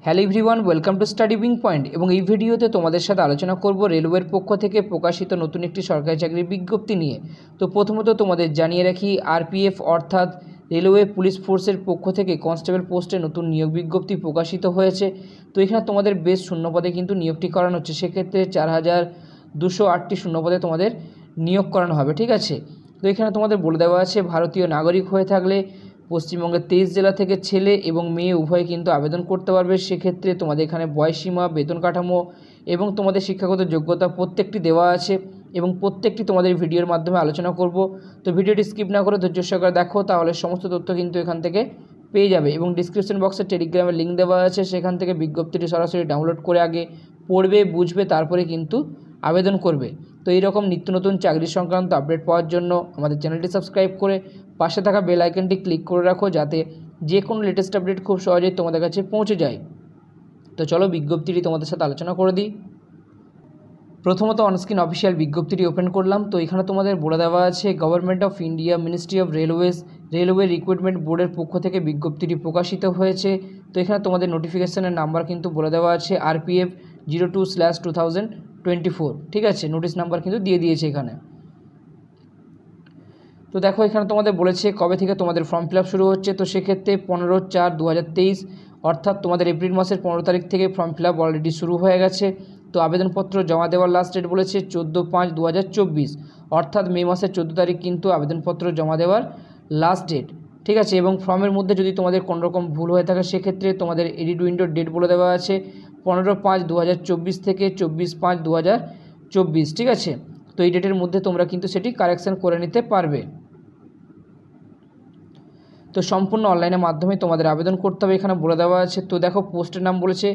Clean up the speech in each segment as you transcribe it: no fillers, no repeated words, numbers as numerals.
Hello everyone, welcome to study wing point. এবং এই ভিডিওতে তোমাদের সাথে আলোচনা করব রেলওয়ের পক্ষ থেকে প্রকাশিত নতুন একটি সরকারি চাকরির বিজ্ঞপ্তি নিয়ে। তো প্রথমত তোমাদের জানিয়ে রাখি, আরপিএফ অর্থাৎ রেলওয়ে পুলিশ ফোর্সের পক্ষ থেকে কনস্টেবল পোস্টে নতুন নিয়োগ বিজ্ঞপ্তি প্রকাশিত হয়েছে। তো এখানে তোমাদের বেশ শূন্যপদে কিন্তু নিয়োগটি করানো হচ্ছে। সেক্ষেত্রে 4208টি শূন্যপদে তোমাদের নিয়োগ করানো হবে, ঠিক আছে। তো এখানে তোমাদের বলে দেওয়া আছে, ভারতীয় নাগরিক হয়ে থাকলে পশ্চিমবঙ্গের 23 জেলা থেকে ছেলে এবং মেয়ে উভয়ে কিন্তু আবেদন করতে পারবে। সেক্ষেত্রে তোমাদের এখানে বয়সসীমা, বেতন কাঠামো এবং তোমাদের শিক্ষাগত যোগ্যতা প্রত্যেকটি দেওয়া আছে এবং প্রত্যেকটি তোমাদের ভিডিওর মাধ্যমে আলোচনা করব। তো ভিডিওটি স্কিপ না করে ধৈর্য সহকারে দেখো, তাহলে সমস্ত তথ্য কিন্তু এখান থেকে পেয়ে যাবে। এবং ডিসক্রিপশন বক্সে টেলিগ্রামের লিঙ্ক দেওয়া আছে, সেখান থেকে বিজ্ঞপ্তিটি সরাসরি ডাউনলোড করে আগে পড়বে, বুঝবে, তারপরে কিন্তু আবেদন করবে। তো এইরকম নিত্য নতুন চাকরি সংক্রান্ত আপডেট পাওয়ার জন্য আমাদের চ্যানেলটি সাবস্ক্রাইব করে পাশে থাকা বেল আইকনটি ক্লিক করে রাখো, যাতে যে কোনো লেটেস্ট আপডেট খুব সহজেই তোমাদের কাছে পৌঁছে যায়। তো চলো বিজ্ঞপ্তিটি তোমাদের সাথে আলোচনা করে দিই। প্রথমত অনস্ক্রিন অফিসিয়াল বিজ্ঞপ্তিটি ওপেন করলাম। তো এখানে তোমাদের বলে দেওয়া আছে, government of India, ministry of railway recruitment বোর্ডের পক্ষ থেকে বিজ্ঞপ্তিটি প্রকাশিত হয়েছে। তো এখানে তোমাদের নোটিফিকেশনের নাম্বার কিন্তু বলে দেওয়া আছে RPF 02/2024, ঠিক আছে। নোটিশ নাম্বার কিন্তু দিয়ে দিয়েছে এখানে। তো দেখো এখানে তোমাদের বলেছে কবে থেকে তোমাদের ফর্ম ফিল আপ শুরু হচ্ছে। তো সেক্ষেত্রে 15/4/2023 অর্থাৎ তোমাদের এপ্রিল মাসের 15 তারিখ থেকে ফর্ম ফিল আপ অলরেডি শুরু হয়ে গেছে। তো আবেদনপত্র জমা দেওয়ার লাস্ট ডেট বলেছে 14/5/2024, অর্থাৎ মে মাসের 14 তারিখ কিন্তু আবেদনপত্র জমা দেওয়ার লাস্ট ডেট, ঠিক আছে। এবং ফর্মের মধ্যে যদি তোমাদের কোনো রকম ভুল হয়ে থাকে, সেক্ষেত্রে তোমাদের এডিট উইন্ডোর ডেট বলে দেওয়া আছে 15/5/2024 থেকে 24/5/2024, ঠিক আছে। তো এই ডেটের মধ্যে তোমরা কিন্তু সেটি কারেকশান করে নিতে পারবে। তো সম্পূর্ণ অনলাইনের মাধ্যমে তোমাদের আবেদন করতে হবে, এখানে বলে দেওয়া আছে। তো দেখো পোস্টের নাম বলেছে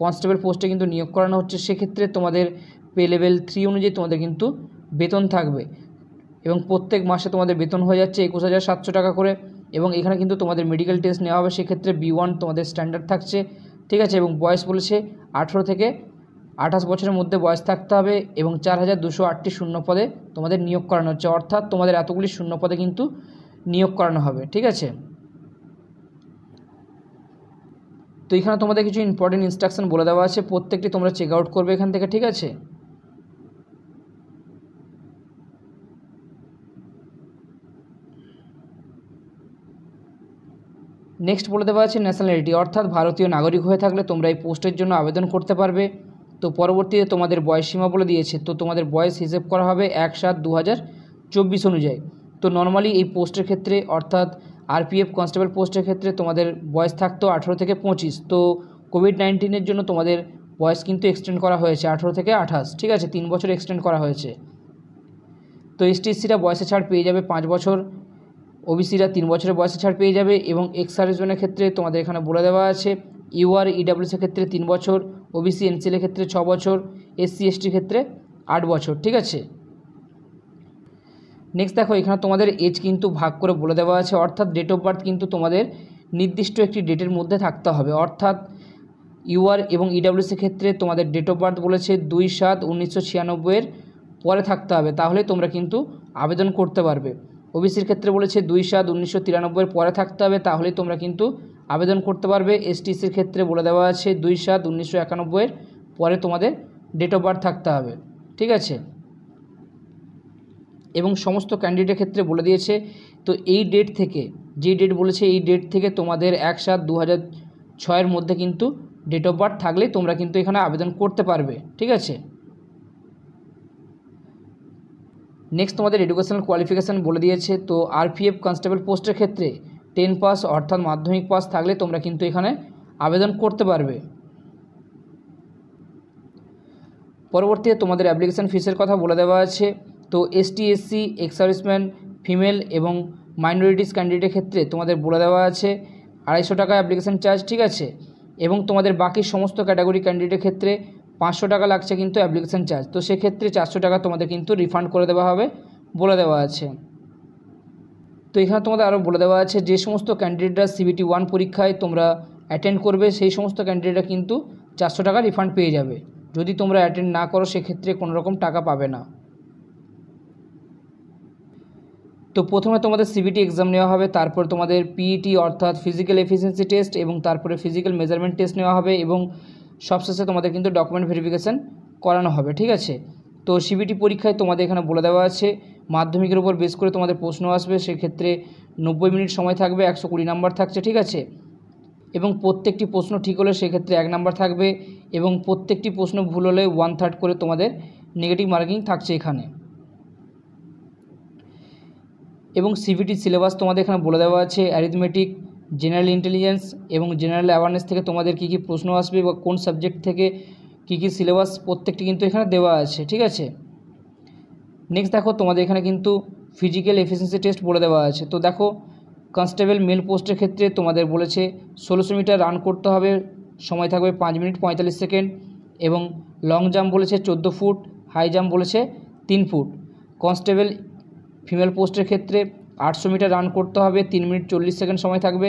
কনস্টেবল পোস্টে কিন্তু নিয়োগ করানো হচ্ছে। সেক্ষেত্রে তোমাদের পে লেভেল 3 অনুযায়ী তোমাদের কিন্তু বেতন থাকবে এবং প্রত্যেক মাসে তোমাদের বেতন হয়ে যাচ্ছে 21,700 টাকা করে। এবং এখানে কিন্তু তোমাদের মেডিকেল টেস্ট নেওয়া হবে, সেক্ষেত্রে B1 তোমাদের স্ট্যান্ডার্ড থাকছে, ঠিক আছে। এবং বয়স বলেছে 18 থেকে 28 বছরের মধ্যে বয়স থাকতে হবে এবং 4208টি শূন্যপদে তোমাদের নিয়োগ করানো হচ্ছে, অর্থাৎ তোমাদের এতগুলি শূন্যপদে কিন্তু নিয়োগ করানো হবে, ঠিক আছে। তো এখানে তোমাদের কিছু ইম্পর্টেন্ট ইনস্ট্রাকশন বলে দেওয়া আছে, প্রত্যেকটি তোমরা চেক আউট করবে এখান থেকে, ঠিক আছে। নেক্সট বলে দেওয়া আছে ন্যাশনালিটি, অর্থাৎ ভারতীয় নাগরিক হয়ে থাকলে তোমরা এই পোস্টের জন্য আবেদন করতে পারবে। তো পরবর্তীতে তোমাদের বয়স সীমা বলে দিয়েছে। তো তোমাদের বয়স হিসেব করা হবে 1/7/2024 অনুযায়ী। তো নর্মালি এই পোস্টের ক্ষেত্রে অর্থাৎ RPF কনস্টেবল পোস্টের ক্ষেত্রে তোমাদের বয়স থাকতো 18 থেকে 25। তো কোভিড-19-এর জন্য তোমাদের বয়স কিন্তু এক্সটেন্ড করা হয়েছে 18 থেকে 28, ঠিক আছে। 3 বছর এক্সটেন্ড করা হয়েছে। তো ST/SCরা বয়সে ছাড় পেয়ে যাবে 5 বছর, OBCরা 3 বছরের বয়সে ছাড় পেয়ে যাবে। এবং এক্স সার্ভিসম্যানের ক্ষেত্রে তোমাদের এখানে বলে দেওয়া আছে, UR EWS ক্ষেত্রে 3 বছর, OBC NCL ক্ষেত্রে 6 বছর, SC/ST ক্ষেত্রে 8 বছর, ঠিক আছে। নেক্সট দেখো এখানে তোমাদের এজ কিন্তু ভাগ করে বলে দেওয়া আছে, অর্থাৎ ডেট অফ বার্থ কিন্তু তোমাদের নির্দিষ্ট একটি ডেটের মধ্যে থাকতে হবে। অর্থাৎ UR এবং EWS ক্ষেত্রে তোমাদের ডেট অফ বার্থ বলেছে 2/7/1996 পরে থাকতে হবে, তাহলে তোমরা কিন্তু আবেদন করতে পারবে। OBCর ক্ষেত্রে বলেছে 2/7/1993 পরে থাকতে হবে, তাহলেই তোমরা কিন্তু আবেদন করতে পারবে। STCর ক্ষেত্রে বলে দেওয়া আছে 2/7/1991 পরে তোমাদের ডেট অফ বার্থ থাকতে হবে, ঠিক আছে। এবং সমস্ত ক্যান্ডিডেটের ক্ষেত্রে বলে দিয়েছে, তো এই ডেট থেকে, যে ডেট বলেছে এই ডেট থেকে তোমাদের 1/7/2006 মধ্যে কিন্তু ডেট অফ বার্থ থাকলেই তোমরা কিন্তু এখানে আবেদন করতে পারবে, ঠিক আছে। নেক্সট তোমাদের এডুকেশনাল কোয়ালিফিকেশান বলে দিয়েছে। তো RPF কনস্টেবল পোস্টের ক্ষেত্রে 10 পাস অর্থাৎ মাধ্যমিক পাস থাকলে তোমরা কিন্তু এখানে আবেদন করতে পারবে। পরবর্তীতে তোমাদের অ্যাপ্লিকেশান ফিসের কথা বলে দেওয়া আছে। তো ST/SC, এক্স সার্ভিসম্যান, ফিমেল এবং মাইনরিটিস ক্যান্ডিডেটের ক্ষেত্রে তোমাদের বলে দেওয়া আছে 250 টাকা অ্যাপ্লিকেশান চার্জ, ঠিক আছে। এবং তোমাদের বাকি সমস্ত ক্যাটাগরি ক্যান্ডিডেটের ক্ষেত্রে 500 টাকা লাগছে কিন্তু অ্যাপ্লিকেশান চার্জ। তো সেক্ষেত্রে 400 টাকা তোমাদের কিন্তু রিফান্ড করে দেওয়া হবে বলে দেওয়া আছে। তো এখানে তোমাদের আরও বলে দেওয়া আছে, যে সমস্ত ক্যান্ডিডেটরা CBT 1 পরীক্ষায় তোমরা অ্যাটেন্ড করবে, সেই সমস্ত ক্যান্ডিডেটরা কিন্তু 400 টাকা রিফান্ড পেয়ে যাবে। যদি তোমরা অ্যাটেন্ড না করো, সেক্ষেত্রে কোনো রকম টাকা পাবে না। তো প্রথমে তোমাদের সিবিটি এক্সাম নেওয়া হবে, তারপর তোমাদের পিইটি অর্থাৎ ফিজিক্যাল এফিসিয়েন্সি টেস্ট এবং তারপরে ফিজিক্যাল মেজারমেন্ট টেস্ট নেওয়া হবে এবং সবশেষে তোমাদের কিন্তু ডকুমেন্ট ভেরিফিকেশান করানো হবে। ঠিক আছে, তো সিবিটি পরীক্ষায় তোমাদের এখানে বলে দেওয়া আছে মাধ্যমিকের উপর বেস করে তোমাদের প্রশ্ন আসবে, সেক্ষেত্রে 90 মিনিট সময় থাকবে, 120 নাম্বার থাকছে। ঠিক আছে, এবং প্রত্যেকটি প্রশ্ন ঠিক হলে সেক্ষেত্রে 1 নাম্বার থাকবে এবং প্রত্যেকটি প্রশ্ন ভুল হলে 1/3 করে তোমাদের নেগেটিভ মার্কিং থাকছে এখানে। এবং সিবিটি সিলেবাস তোমাদের এখানে বলে দেওয়া আছে অ্যারিথমেটিক, জেনারেল ইন্টেলিজেন্স এবং জেনারেল অ্যাওয়ারনেস থেকে তোমাদের কী কী প্রশ্ন আসবে বা কোন সাবজেক্ট থেকে কী কী সিলেবাস প্রত্যেকটি কিন্তু এখানে দেওয়া আছে। ঠিক আছে, নেক্সট দেখো তোমাদের এখানে কিন্তু ফিজিক্যাল এফিসিয়েন্সি টেস্ট বলে দেওয়া আছে। তো দেখো কনস্টেবল মেল পোস্টের ক্ষেত্রে তোমাদের বলেছে 1600 মিটার রান করতে হবে, সময় থাকবে 5 মিনিট 45 সেকেন্ড এবং লং জাম্প বলেছে 14 ফুট, হাই জাম্প বলেছে 3 ফুট। কনস্টেবল ফিমেল পোস্টের ক্ষেত্রে 800 মিটার রান করতে হবে, 3 মিনিট 40 সেকেন্ড সময় থাকবে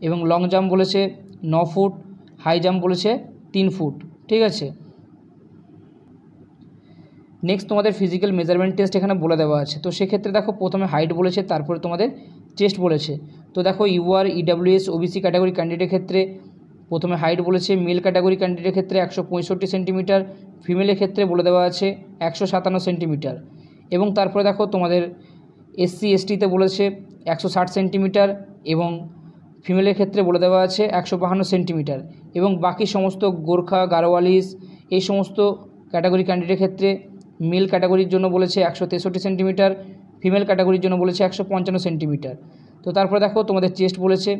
এবং লং জাম্প বলেছে 9 ফুট, হাই জাম্প বলেছে 3 ফুট। ঠিক আছে, নেক্সট তোমাদের ফিজিক্যাল মেজারমেন্ট টেস্ট এখানে বলে দেওয়া আছে। তো সেক্ষেত্রে দেখো প্রথমে হাইট বলেছে, তারপরে তোমাদের চেস্ট বলেছে। তো দেখো ইউআর, ইডাব্লিউএস, ওবিসি ক্যাটাগরি ক্যান্ডিডেটের ক্ষেত্রে প্রথমে হাইট বলেছে, মেল ক্যাটাগরি ক্যান্ডিডেটের ক্ষেত্রে 165 সেন্টিমিটার, ফিমেলের ক্ষেত্রে বলে দেওয়া আছে 157 সেন্টিমিটার এবং তারপরে দেখো তোমাদের এসসি এসটিতে বলেছে 160 সেন্টিমিটার এবং ফিমেলের ক্ষেত্রে বলে দেওয়া আছে 152 সেন্টিমিটার এবং বাকি সমস্ত গোর্খা, গারোয়ালিস এই সমস্ত ক্যাটাগরি ক্যান্ডিডেটের ক্ষেত্রে মেল ক্যাটাগরির জন্য বলেছে 163 সেন্টিমিটার, ফিমেল ক্যাটাগরির জন্য বলেছে 155 সেন্টিমিটার। তো তারপরে দেখো তোমাদের চেস্ট বলেছে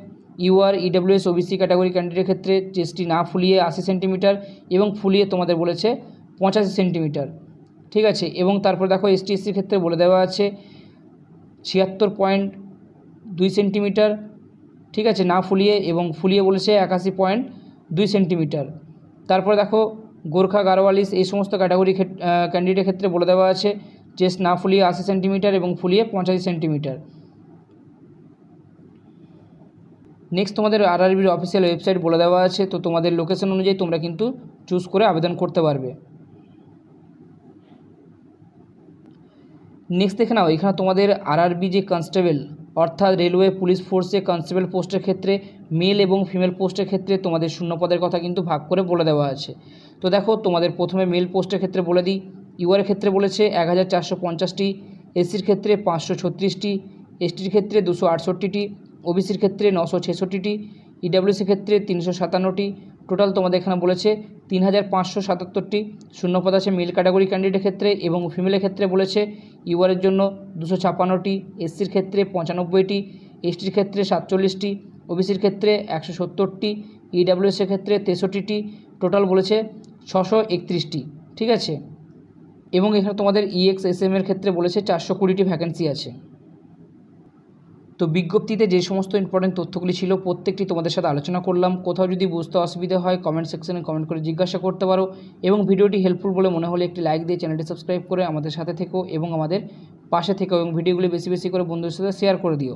ইউআর, ইডাব্লিউএস, ওবিসি ক্যাটাগরি ক্যান্ডিডেটের ক্ষেত্রে চেস্টটি না ফুলিয়ে 80 সেন্টিমিটার এবং ফুলিয়ে তোমাদের বলেছে 85 সেন্টিমিটার। ঠিক আছে, এবং তারপর দেখো এসটি এসসির ক্ষেত্রে বলে দেওয়া আছে 76.2 সেন্টিমিটার। ঠিক আছে, না ফুলিয়ে এবং ফুলিয়ে বলেছে 81.2 সেন্টিমিটার। তারপরে দেখো গোর্খা, গারোয়ালিস এই সমস্ত ক্যাটাগরি ক্যান্ডিডেটের ক্ষেত্রে বলে দেওয়া আছে চেস্ট না ফুলিয়ে 80 সেন্টিমিটার এবং ফুলিয়ে 85 সেন্টিমিটার। নেক্সট তোমাদের আরআরবির অফিসিয়াল ওয়েবসাইট বলে দেওয়া আছে, তো তোমাদের লোকেশন অনুযায়ী তোমরা কিন্তু চুজ করে আবেদন করতে পারবে। নেক্সট দেখে নাও এখানে তোমাদের আরআরবি যে কনস্টেবল অর্থাৎ রেলওয়ে পুলিশ ফোর্সে কনস্টেবল পোস্টের ক্ষেত্রে মেল এবং ফিমেল পোস্টের ক্ষেত্রে তোমাদের শূন্যপদের কথা কিন্তু ভাগ করে বলে দেওয়া আছে। তো দেখো তোমাদের প্রথমে মেল পোস্টের ক্ষেত্রে বলে দিই, ইউআরের ক্ষেত্রে বলেছে 1450টি, এসসির ক্ষেত্রে 536টি, এসটির ক্ষেত্রে 268টি, ওবিসির ক্ষেত্রে 966টি, ইডাব্লিউসির ক্ষেত্রে 357টি। টোটাল তোমাদের এখানে বলেছে 3577টি শূন্যপদ আছে মেল ক্যাটাগরি ক্যান্ডিডেটের ক্ষেত্রে এবং ফিমেলের ক্ষেত্রে বলেছে ইউআরের জন্য 256টি, এসসির ক্ষেত্রে 95টি, এসটির ক্ষেত্রে 47টি, ওবিসির ক্ষেত্রে 170টি, ইডাব্লিউএসের ক্ষেত্রে 63টি। টোটাল বলেছে 631টি। ঠিক আছে, এবং এখানে তোমাদের ইএক্সএসএম এর ক্ষেত্রে বলেছে 420টি ভ্যাকেন্সি আছে। তো বিজ্ঞপ্তিতে যে সমস্ত ইম্পর্টেন্ট তথ্যগুলি ছিল প্রত্যেকটি তোমাদের সাথে আলোচনা করলাম। কোথাও যদি বুঝতে অসুবিধা হয় কমেন্ট সেকশনে কমেন্ট করে জিজ্ঞাসা করতে পারো এবং ভিডিওটি হেল্পফুল বলে মনে হলে একটি লাইক দিয়ে চ্যানেলটি সাবস্ক্রাইব করে আমাদের সাথে থেকো এবং আমাদের পাশে থেকো এবং ভিডিওগুলি বেশি বেশি করে বন্ধুদের সাথে শেয়ার করে দিও।